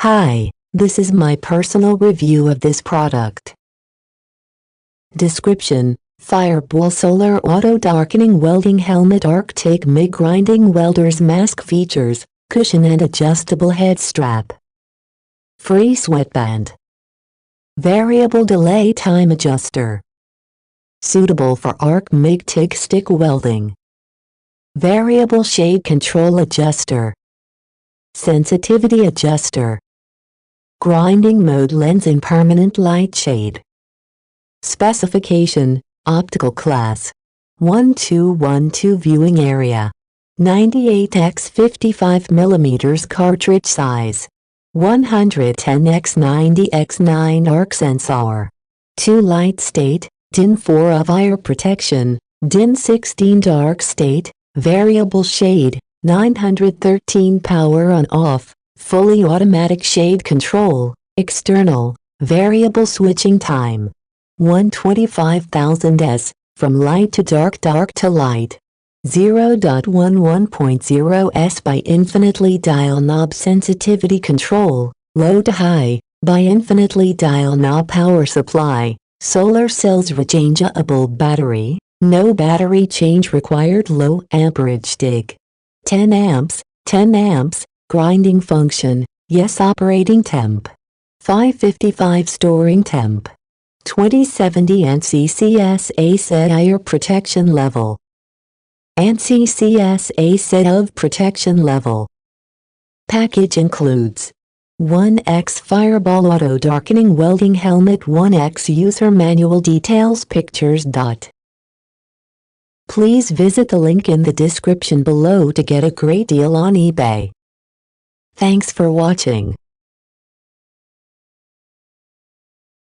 Hi, this is my personal review of this product. Description: Fireball Solar Auto Darkening Welding Helmet Arc Tig mig Grinding Welders Mask Features, Cushion and Adjustable Head Strap. Free Sweatband. Variable Delay Time Adjuster. Suitable for arc mig TIG stick welding. Variable Shade Control Adjuster. Sensitivity Adjuster. Grinding Mode Lens in Permanent Light Shade. Specification: Optical Class 1212 Viewing Area 98x55mm Cartridge Size 110x90x9 Arc Sensor 2 Light State, DIN 4 of Eye Protection, DIN 16 Dark State, Variable Shade, 913 Power On Off, Fully Automatic Shade Control, External, Variable Switching Time 125,000 S, from light to dark, dark to light. 0.11.0 S by infinitely dial knob sensitivity control, low to high, by infinitely dial knob power supply, solar cells rechangeable battery, no battery change required low amperage TIG. 10 amps, grinding function, yes operating temp. 555 storing temp. 2070 ANSI set Eye protection level. ANSI set of protection level. Package includes 1x Fireball Auto Darkening Welding Helmet, 1x User Manual, Details, Pictures. Please visit the link in the description below to get a great deal on eBay. Thanks for watching.